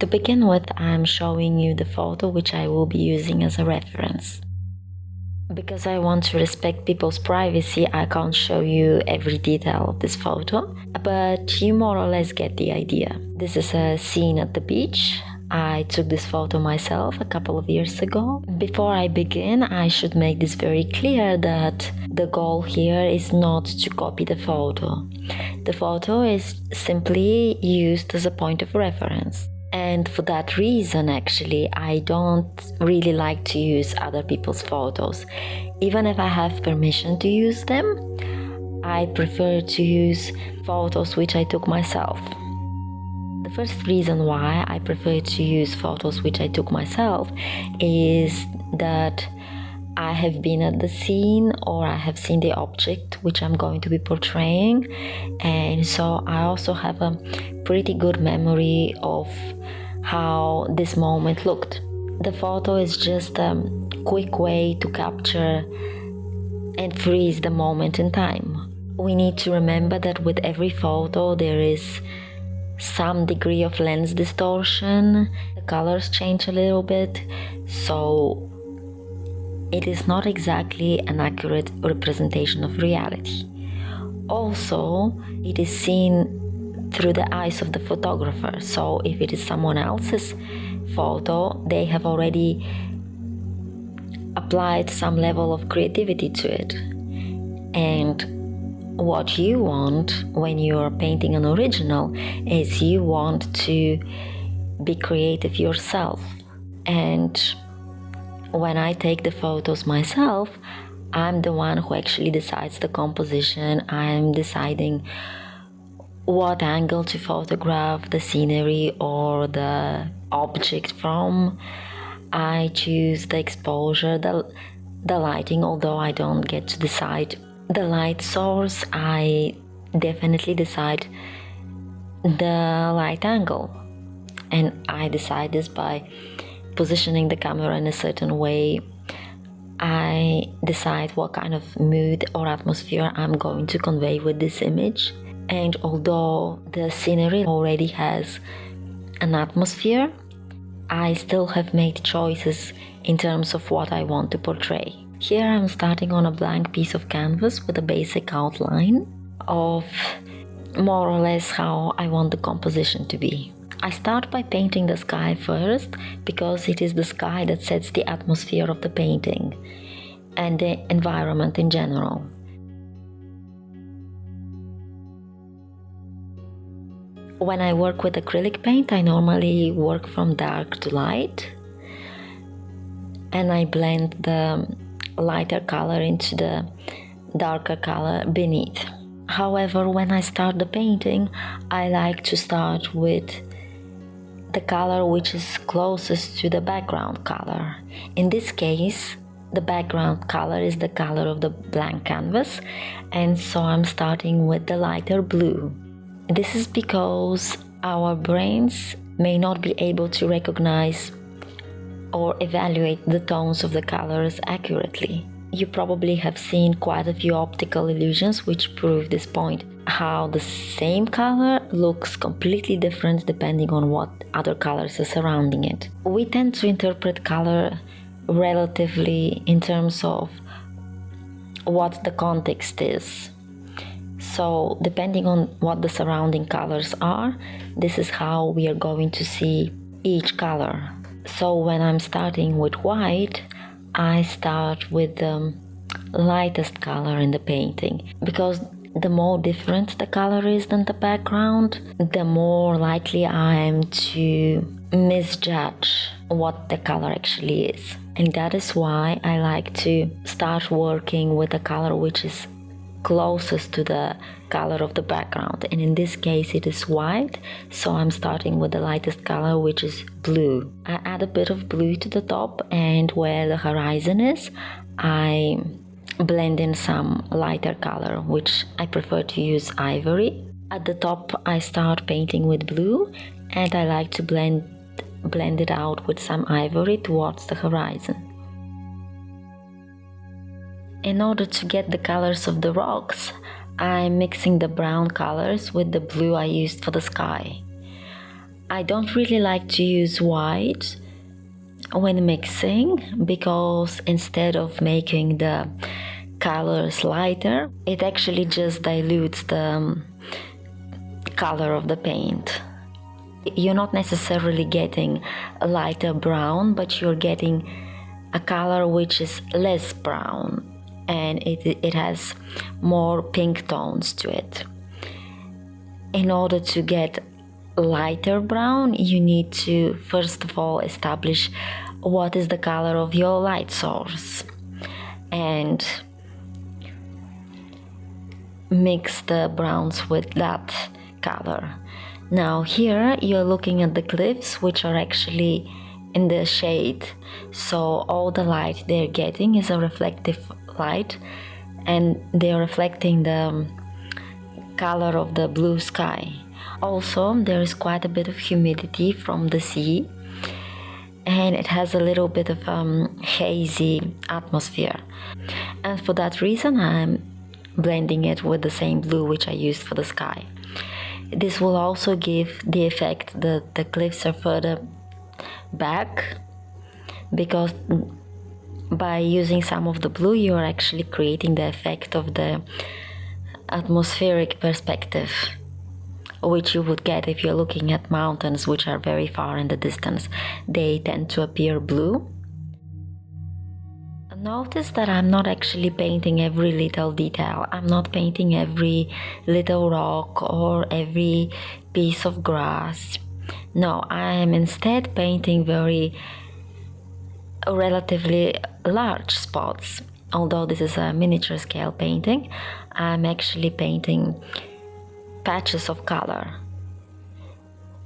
To begin with, I'm showing you the photo which I will be using as a reference. Because I want to respect people's privacy, I can't show you every detail of this photo, but you more or less get the idea. This is a scene at the beach. I took this photo myself a couple of years ago. Before I begin, I should make this very clear that the goal here is not to copy the photo. The photo is simply used as a point of reference. And for that reason, actually, I don't really like to use other people's photos. Even if I have permission to use them, I prefer to use photos which I took myself. The first reason why I prefer to use photos which I took myself is that I have been at the scene or I have seen the object which I'm going to be portraying, and so I also have a pretty good memory of how this moment looked. The photo is just a quick way to capture and freeze the moment in time. We need to remember that with every photo there is some degree of lens distortion. The colors change a little bit, so it is not exactly an accurate representation of reality. Also, it is seen through the eyes of the photographer, so if it is someone else's photo, they have already applied some level of creativity to it. And what you want when you're painting an original is you want to be creative yourself. And when I take the photos myself, I'm the one who actually decides the composition. I'm deciding what angle to photograph the scenery or the object from. I choose the exposure, the lighting, although I don't get to decide the light source. I definitely decide the light angle, and I decide this by positioning the camera in a certain way. I decide what kind of mood or atmosphere I'm going to convey with this image. And although the scenery already has an atmosphere, I still have made choices in terms of what I want to portray. Here I'm starting on a blank piece of canvas with a basic outline of more or less how I want the composition to be. I start by painting the sky first because it is the sky that sets the atmosphere of the painting and the environment in general. When I work with acrylic paint, I normally work from dark to light, and I blend the lighter color into the darker color beneath. However, when I start the painting, I like to start with the color which is closest to the background color. In this case, the background color is the color of the blank canvas, and so I'm starting with the lighter blue. This is because our brains may not be able to recognize or evaluate the tones of the colors accurately. You probably have seen quite a few optical illusions which prove this point, how the same color looks completely different depending on what other colors are surrounding it. We tend to interpret color relatively in terms of what the context is. So depending on what the surrounding colors are, this is how we are going to see each color. So when I'm starting with white, I start with the lightest color in the painting, because the more different the color is than the background, the more likely I am to misjudge what the color actually is. And that is why I like to start working with a color which is closest to the color of the background, and in this case it is white, so I'm starting with the lightest color, which is blue. I add a bit of blue to the top, and where the horizon is, I blend in some lighter color, which I prefer to use ivory. At the top I start painting with blue, and I like to blend it out with some ivory towards the horizon. In order to get the colors of the rocks, I'm mixing the brown colors with the blue I used for the sky. I don't really like to use white when mixing, because instead of making the colors lighter, it actually just dilutes the color of the paint. You're not necessarily getting a lighter brown, but you're getting a color which is less brown, and it has more pink tones to it. In order to get lighter brown, you need to first of all establish what is the color of your light source and mix the browns with that color. Now here you're looking at the cliffs, which are actually in the shade, so all the light they're getting is a reflective light, and they're reflecting the color of the blue sky. Also, there is quite a bit of humidity from the sea, and it has a little bit of hazy atmosphere, and for that reason I'm blending it with the same blue which I used for the sky. This will also give the effect that the cliffs are further back, because by using some of the blue you are actually creating the effect of the atmospheric perspective, which you would get if you're looking at mountains which are very far in the distance. They tend to appear blue. Notice that I'm not actually painting every little detail. I'm not painting every little rock or every piece of grass. No, I am instead painting very relatively large spots. Although this is a miniature scale painting, I'm actually painting patches of color,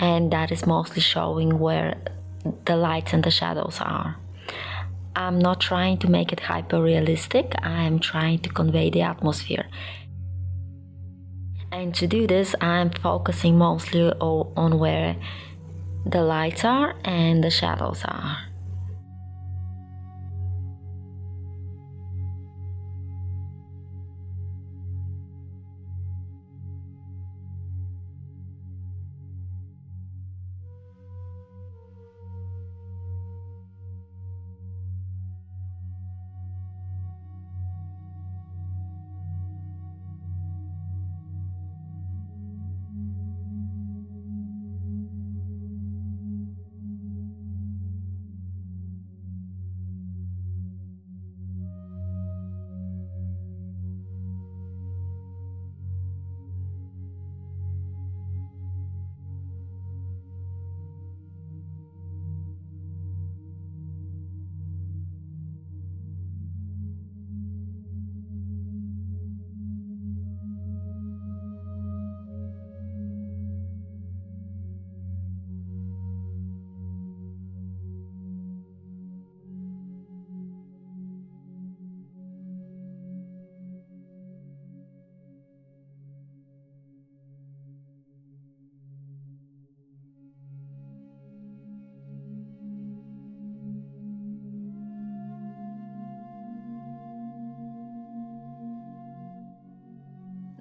and that is mostly showing where the lights and the shadows are. I'm not trying to make it hyper realistic, I'm trying to convey the atmosphere. And to do this, I'm focusing mostly on where the lights are and the shadows are.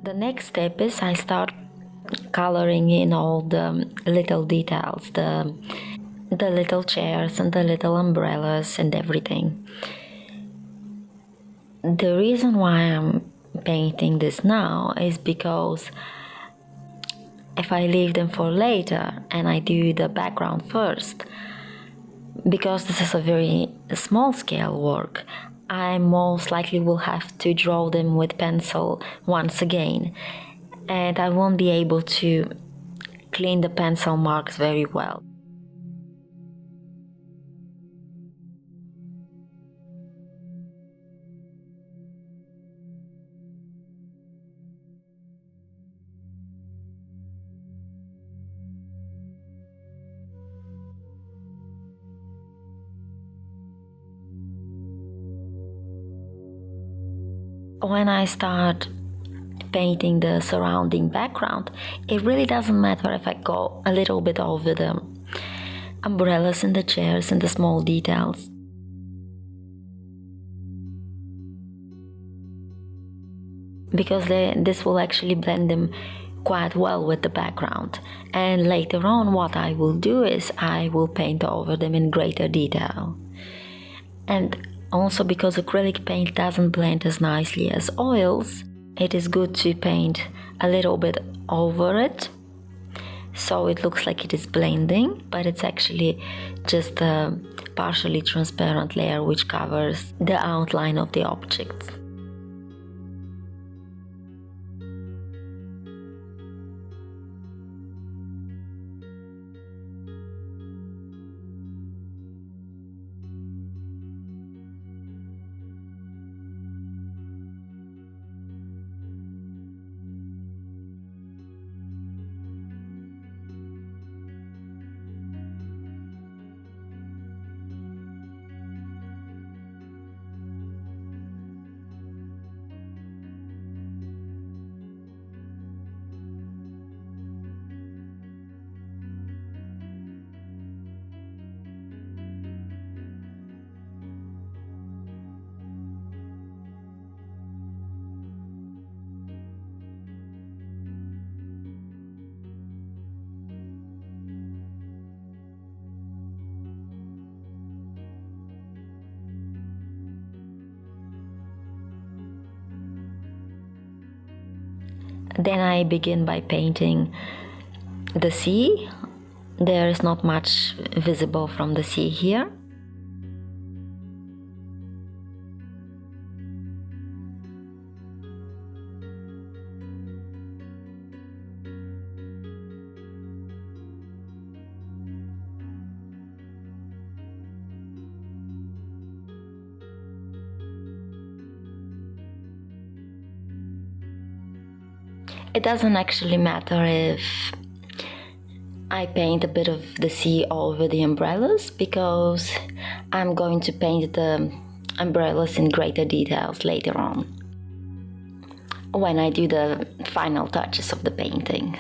The next step is I start coloring in all the little details, the little chairs and the little umbrellas and everything. The reason why I'm painting this now is because if I leave them for later and I do the background first, because this is a very small scale work, I most likely will have to draw them with pencil once again, and I won't be able to clean the pencil marks very well. When I start painting the surrounding background, it really doesn't matter if I go a little bit over the umbrellas and the chairs and the small details. Because this will actually blend them quite well with the background. And later on what I will do is I will paint over them in greater detail. And also because acrylic paint doesn't blend as nicely as oils, it is good to paint a little bit over it so it looks like it is blending, but it's actually just a partially transparent layer which covers the outline of the object. Then I begin by painting the sea. There is not much visible from the sea here. It doesn't actually matter if I paint a bit of the sea over the umbrellas, because I'm going to paint the umbrellas in greater details later on, when I do the final touches of the painting.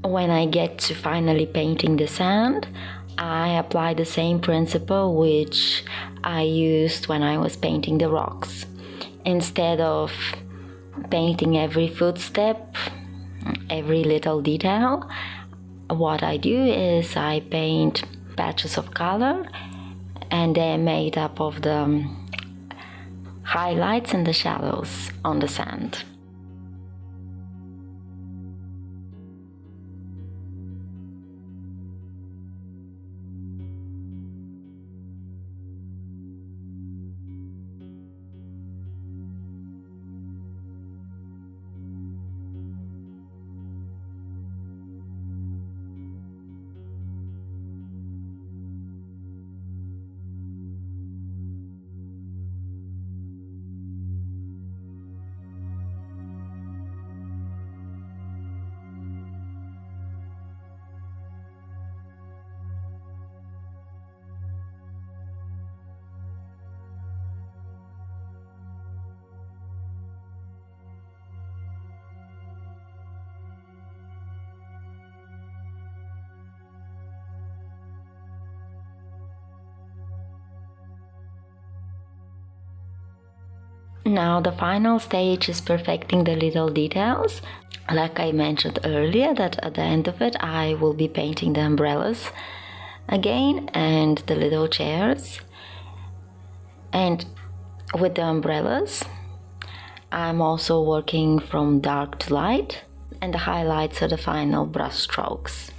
When I get to finally painting the sand, I apply the same principle which I used when I was painting the rocks. Instead of painting every footstep, every little detail, what I do is I paint patches of color, and they're made up of the highlights and the shadows on the sand. Now the final stage is perfecting the little details. Like I mentioned earlier, that at the end of it I will be painting the umbrellas again and the little chairs. And with the umbrellas I'm also working from dark to light, and the highlights are the final brush strokes.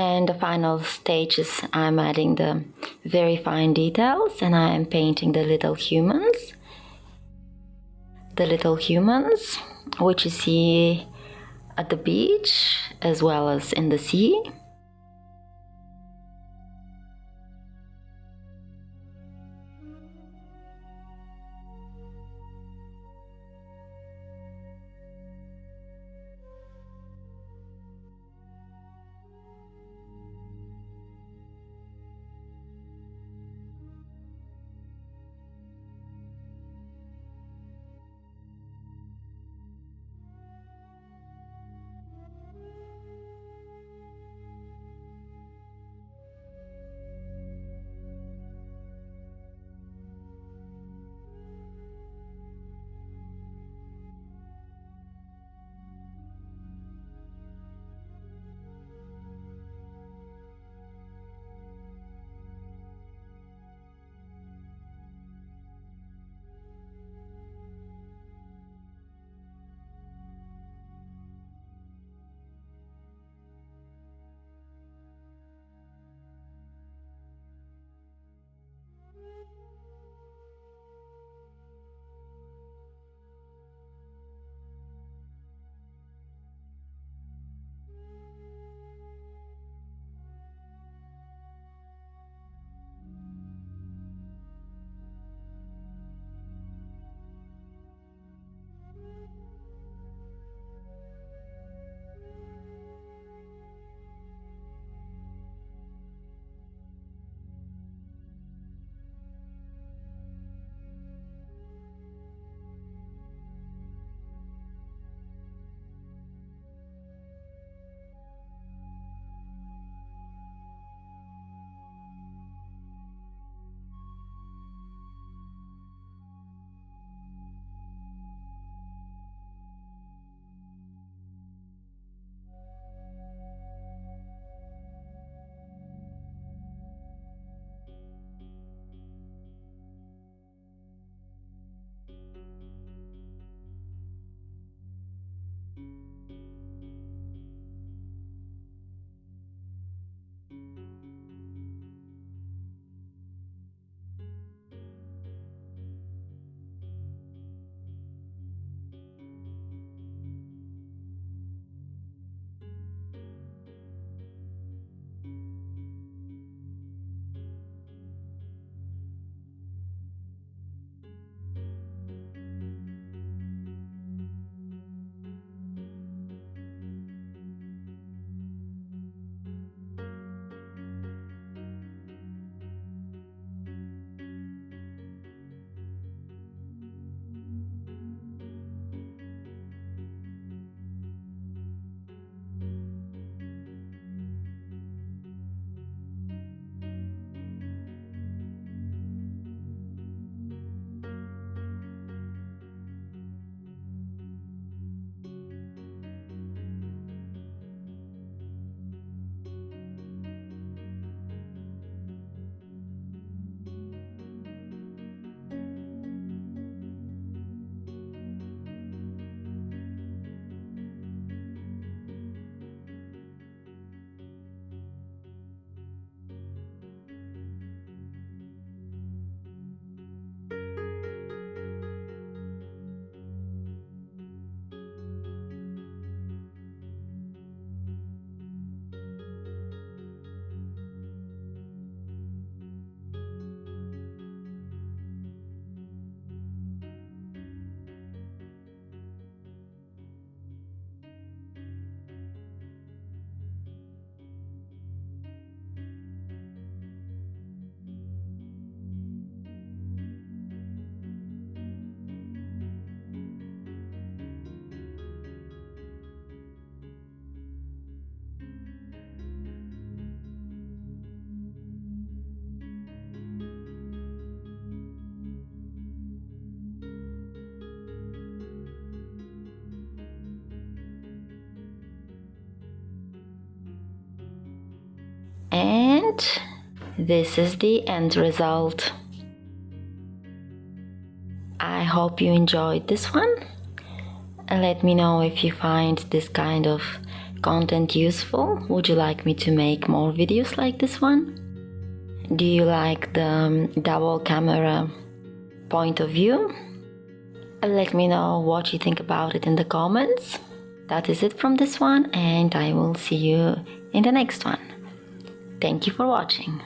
And the final stage is I'm adding the very fine details, and I am painting the little humans. The little humans, which you see at the beach as well as in the sea. And this is the end result. I hope you enjoyed this one, and let me know if you find this kind of content useful? Would you like me to make more videos like this one? Do you like the double camera point of view? Let me know what you think about it in the comments. That is it from this one, and I will see you in the next one. Thank you for watching.